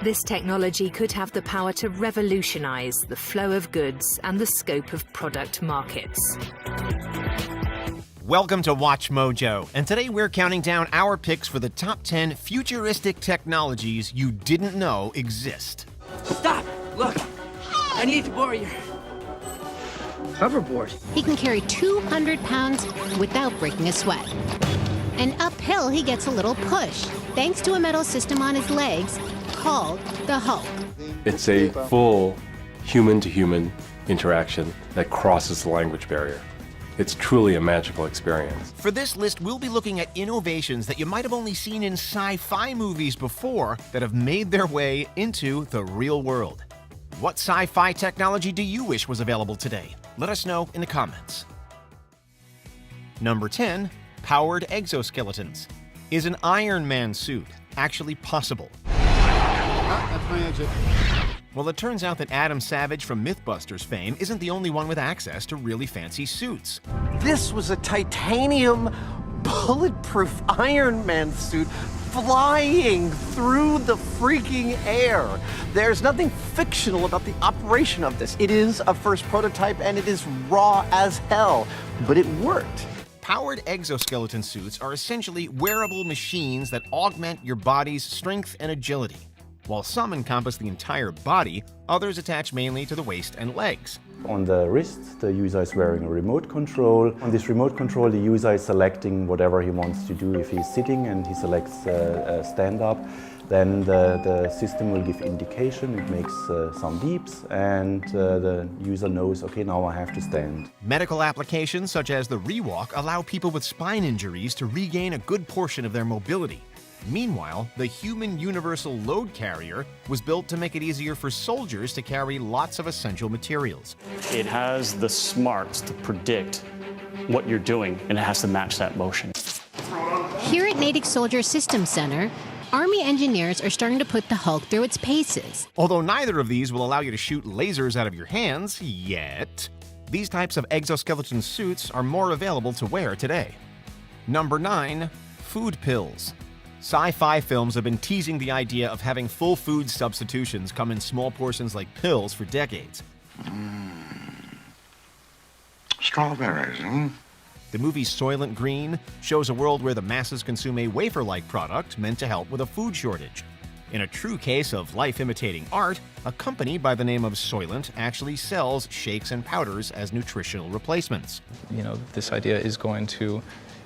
This technology could have the power to revolutionize the flow of goods and the scope of product markets. Welcome to Watch Mojo, and today we're counting down our picks for the top 10 futuristic technologies you didn't know exist. Stop! Look! I need to borrow your hoverboard. He can carry 200 pounds without breaking a sweat. And uphill, he gets a little push, thanks to a metal system on his legs called the Hulk. It's a full human-to-human interaction that crosses the language barrier. It's truly a magical experience. For this list, we'll be looking at innovations that you might have only seen in sci-fi movies before that have made their way into the real world. What sci-fi technology do you wish was available today? Let us know in the comments. Number 10, powered exoskeletons. Is an Iron Man suit actually possible? That's my exit. Well, it turns out that Adam Savage from Mythbusters fame isn't the only one with access to really fancy suits. This was a titanium, bulletproof Iron Man suit flying through the freaking air. There's nothing fictional about the operation of this. It is a first prototype and it is raw as hell, but it worked. Powered exoskeleton suits are essentially wearable machines that augment your body's strength and agility. While some encompass the entire body, others attach mainly to the waist and legs. On the wrist, the user is wearing a remote control. On this remote control, the user is selecting whatever he wants to do. If he's sitting and he selects stand up, then the system will give indication. It makes some beeps, and the user knows, okay, now I have to stand. Medical applications such as the Rewalk allow people with spine injuries to regain a good portion of their mobility. Meanwhile, the Human Universal Load Carrier was built to make it easier for soldiers to carry lots of essential materials. It has the smarts to predict what you're doing, and it has to match that motion. Here at Natick Soldier Systems Center, Army engineers are starting to put the Hulk through its paces. Although neither of these will allow you to shoot lasers out of your hands yet, these types of exoskeleton suits are more available to wear today. Number 9, food pills. Sci-fi films have been teasing the idea of having full food substitutions come in small portions like pills for decades. Strawberries, hmm? The movie Soylent Green shows a world where the masses consume a wafer-like product meant to help with a food shortage. In a true case of life imitating art, a company by the name of Soylent actually sells shakes and powders as nutritional replacements. This idea is going to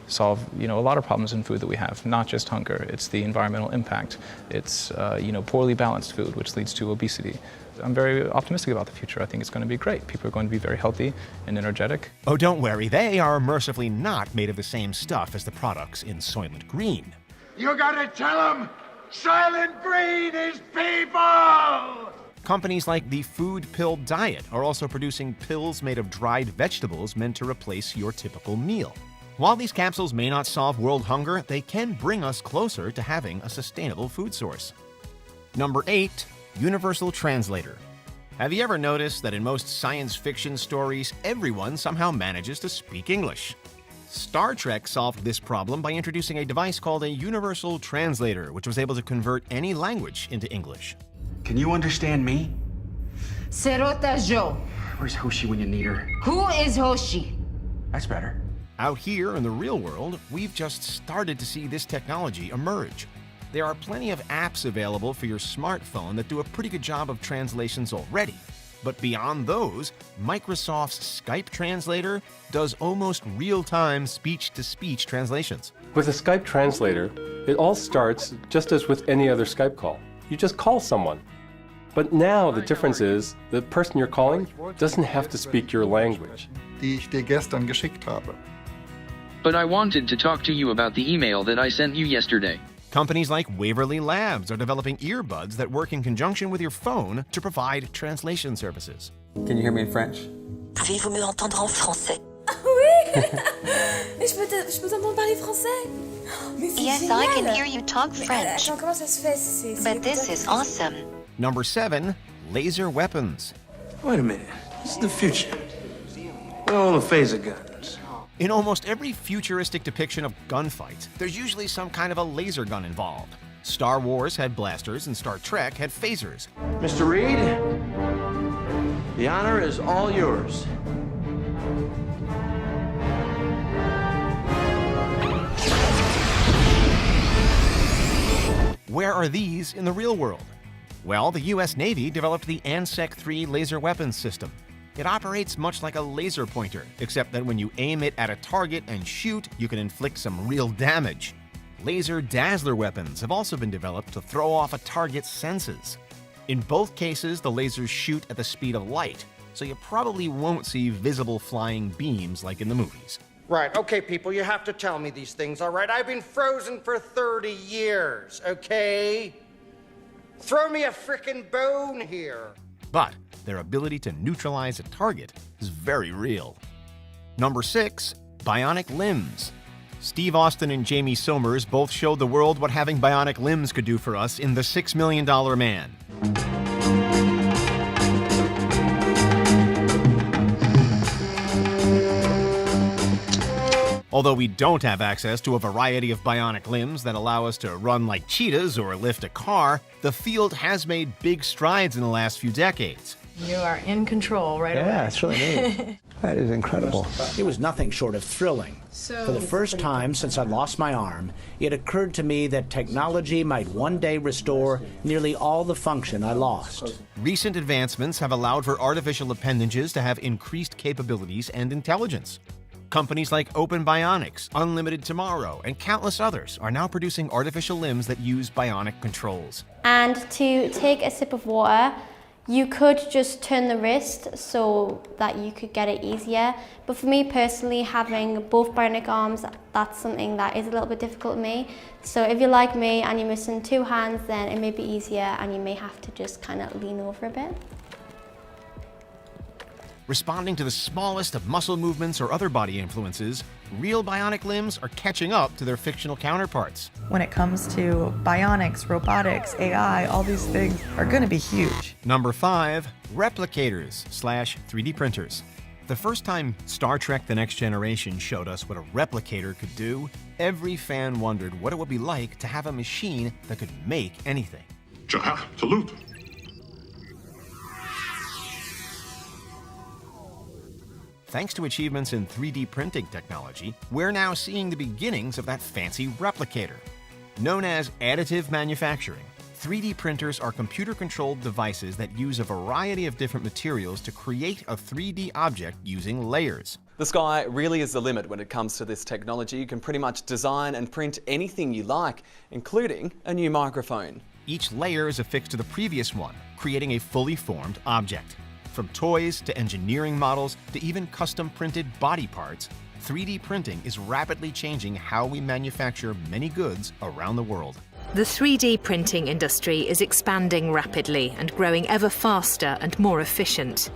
solve, a lot of problems in food that we have, not just hunger. It's the environmental impact. It's, poorly balanced food, which leads to obesity. I'm very optimistic about the future. I think it's going to be great. People are going to be very healthy and energetic. Oh, don't worry. They are mercifully not made of the same stuff as the products in Soylent Green. You gotta tell them, Silent Green is people! Companies like the Food Pill Diet are also producing pills made of dried vegetables meant to replace your typical meal. While these capsules may not solve world hunger, they can bring us closer to having a sustainable food source. Number 8, Universal Translator. Have you ever noticed that in most science fiction stories, everyone somehow manages to speak English? Star Trek solved this problem by introducing a device called a Universal Translator, which was able to convert any language into English. Can you understand me? Serota Jo. Where's Hoshi when you need her? Who is Hoshi? That's better. Out here in the real world, we've just started to see this technology emerge. There are plenty of apps available for your smartphone that do a pretty good job of translations already. But beyond those, Microsoft's Skype Translator does almost real-time speech-to-speech translations. With a Skype translator, it all starts just as with any other Skype call. You just call someone. But now the difference is the person you're calling doesn't have to speak your language. Die ich dir gestern geschickt habe. But I wanted to talk to you about the email that I sent you yesterday. Companies like Waverly Labs are developing earbuds that work in conjunction with your phone to provide translation services. Can you hear me in French? Pouvez-vous me entendre en français? Oui! Je peux t'entendre parler français? Yes, I can hear you talk French. Attends, comment ça se fait? But this is awesome. Number 7, laser weapons. Wait a minute. This is the future. All the phaser guns. In almost every futuristic depiction of gunfights, there's usually some kind of a laser gun involved. Star Wars had blasters and Star Trek had phasers. Mr. Reed, the honor is all yours. Where are these in the real world? Well, the US Navy developed the ANSEC-3 laser weapons system. It operates much like a laser pointer, except that when you aim it at a target and shoot, you can inflict some real damage. Laser dazzler weapons have also been developed to throw off a target's senses. In both cases, the lasers shoot at the speed of light, so you probably won't see visible flying beams like in the movies. Right, okay, people, you have to tell me these things, all right? I've been frozen for 30 years, okay? Throw me a frickin' bone here. But their ability to neutralize a target is very real. Number 6, bionic limbs. Steve Austin and Jamie Somers both showed the world what having bionic limbs could do for us in The $6 Million Man. Although we don't have access to a variety of bionic limbs that allow us to run like cheetahs or lift a car, the field has made big strides in the last few decades. You are in control right away. Yeah, it's really neat. That is incredible. It was nothing short of thrilling. For the first time since I lost my arm, it occurred to me that technology might one day restore nearly all the function I lost. Recent advancements have allowed for artificial appendages to have increased capabilities and intelligence. Companies like Open Bionics, Unlimited Tomorrow, and countless others are now producing artificial limbs that use bionic controls. And to take a sip of water, you could just turn the wrist so that you could get it easier. But for me personally, having both bionic arms, that's something that is a little bit difficult for me. So if you're like me and you're missing 2 hands, then it may be easier and you may have to just kind of lean over a bit. Responding to the smallest of muscle movements or other body influences, real bionic limbs are catching up to their fictional counterparts. When it comes to bionics, robotics, AI, all these things are going to be huge. Number 5, replicators/3D printers. The first time Star Trek: The Next Generation showed us what a replicator could do, every fan wondered what it would be like to have a machine that could make anything. Salute. Thanks to achievements in 3D printing technology, we're now seeing the beginnings of that fancy replicator. Known as additive manufacturing, 3D printers are computer-controlled devices that use a variety of different materials to create a 3D object using layers. The sky really is the limit when it comes to this technology. You can pretty much design and print anything you like, including a new microphone. Each layer is affixed to the previous one, creating a fully formed object. From toys to engineering models to even custom printed body parts, 3D printing is rapidly changing how we manufacture many goods around the world. The 3D printing industry is expanding rapidly and growing ever faster and more efficient.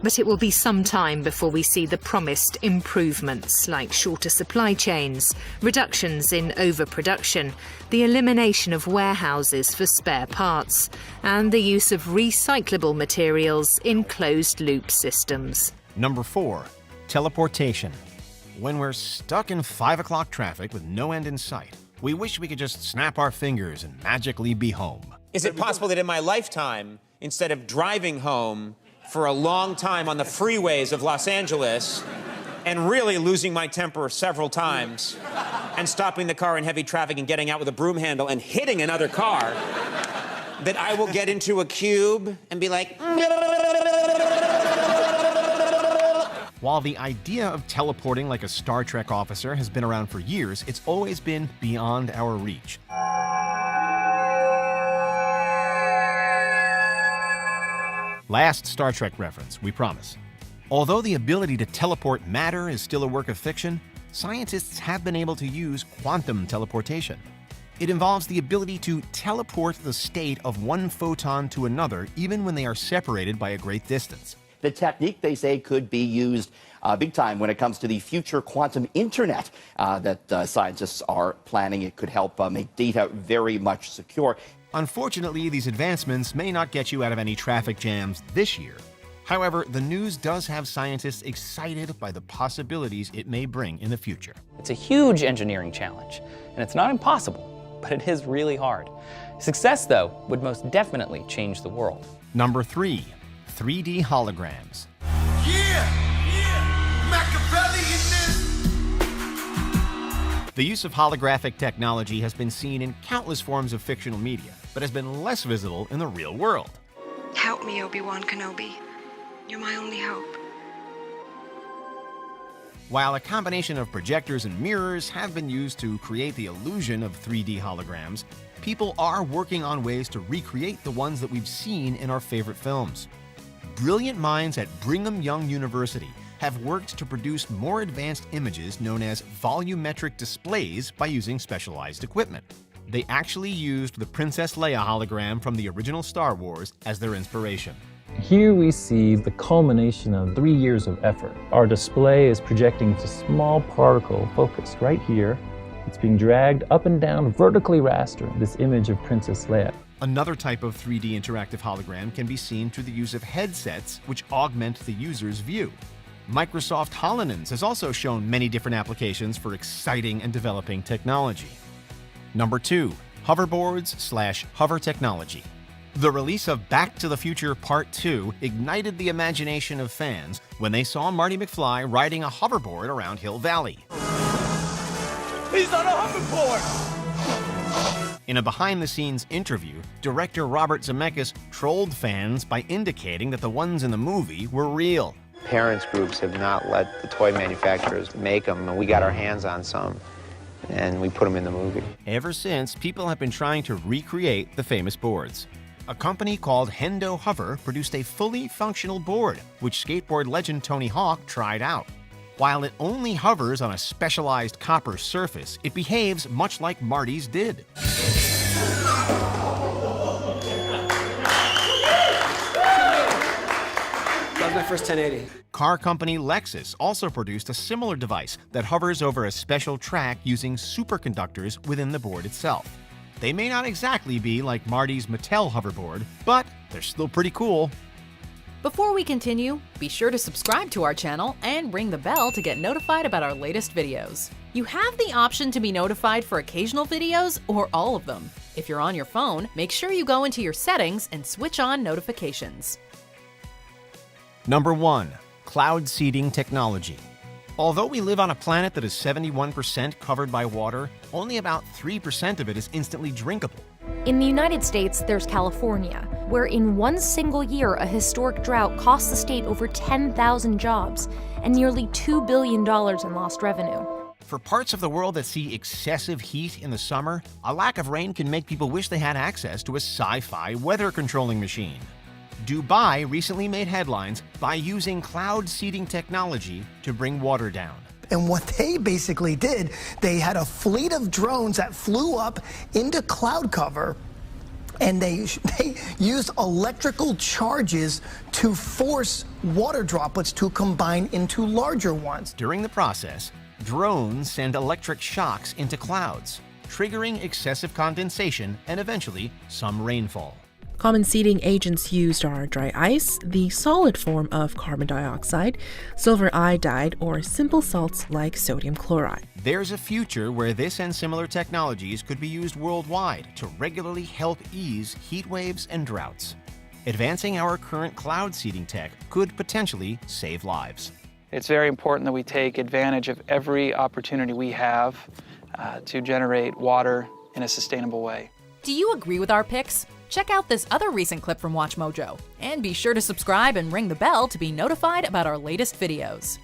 But it will be some time before we see the promised improvements like shorter supply chains, reductions in overproduction, the elimination of warehouses for spare parts, and the use of recyclable materials in closed-loop systems. Number 4, teleportation. When we're stuck in 5 o'clock traffic with no end in sight, we wish we could just snap our fingers and magically be home. Is it possible that in my lifetime, instead of driving home for a long time on the freeways of Los Angeles and really losing my temper several times and stopping the car in heavy traffic and getting out with a broom handle and hitting another car, that I will get into a cube and be like... While the idea of teleporting like a Star Trek officer has been around for years, it's always been beyond our reach. Last Star Trek reference, we promise. Although the ability to teleport matter is still a work of fiction, scientists have been able to use quantum teleportation. It involves the ability to teleport the state of one photon to another even when they are separated by a great distance. The technique, they say, could be used big time when it comes to the future quantum internet that scientists are planning. It could help make data very much secure. Unfortunately, these advancements may not get you out of any traffic jams this year. However, the news does have scientists excited by the possibilities it may bring in the future. It's a huge engineering challenge, and it's not impossible. but it is really hard. Success, though, would most definitely change the world. Number 3, 3D holograms. The use of holographic technology has been seen in countless forms of fictional media, but has been less visible in the real world. Help me, Obi-Wan Kenobi. You're my only hope. While a combination of projectors and mirrors have been used to create the illusion of 3D holograms, people are working on ways to recreate the ones that we've seen in our favorite films. Brilliant minds at Brigham Young University have worked to produce more advanced images known as volumetric displays by using specialized equipment. They actually used the Princess Leia hologram from the original Star Wars as their inspiration. Here we see the culmination of 3 years of effort. Our display is projecting a small particle focused right here. It's being dragged up and down, vertically rastering this image of Princess Leia. Another type of 3D interactive hologram can be seen through the use of headsets which augment the user's view. Microsoft HoloLens has also shown many different applications for exciting and developing technology. Number 2, hoverboards/hover technology. The release of Back to the Future Part 2 ignited the imagination of fans when they saw Marty McFly riding a hoverboard around Hill Valley. He's on a hoverboard! In a behind-the-scenes interview, director Robert Zemeckis trolled fans by indicating that the ones in the movie were real. Parents groups have not let the toy manufacturers make them, and we got our hands on some, and we put them in the movie. Ever since, people have been trying to recreate the famous boards. A company called Hendo Hover produced a fully functional board, which skateboard legend Tony Hawk tried out. While it only hovers on a specialized copper surface, it behaves much like Marty's did. That was my first 1080. Car company Lexus also produced a similar device that hovers over a special track using superconductors within the board itself. They may not exactly be like Marty's Mattel hoverboard, but they're still pretty cool. Before we continue, be sure to subscribe to our channel and ring the bell to get notified about our latest videos. You have the option to be notified for occasional videos or all of them. If you're on your phone, make sure you go into your settings and switch on notifications. Number 1, cloud seeding technology. Although we live on a planet that is 71% covered by water, only about 3% of it is instantly drinkable. In the United States, there's California, where in one single year a historic drought cost the state over 10,000 jobs and nearly $2 billion in lost revenue. For parts of the world that see excessive heat in the summer, a lack of rain can make people wish they had access to a sci-fi weather controlling machine. Dubai recently made headlines by using cloud seeding technology to bring water down. And what they basically did, they had a fleet of drones that flew up into cloud cover, and they used electrical charges to force water droplets to combine into larger ones. During the process, drones send electric shocks into clouds, triggering excessive condensation and eventually some rainfall. Common seeding agents used are dry ice, the solid form of carbon dioxide, silver iodide, or simple salts like sodium chloride. There's a future where this and similar technologies could be used worldwide to regularly help ease heat waves and droughts. Advancing our current cloud seeding tech could potentially save lives. It's very important that we take advantage of every opportunity we have to generate water in a sustainable way. Do you agree with our picks? Check out this other recent clip from WatchMojo, and be sure to subscribe and ring the bell to be notified about our latest videos.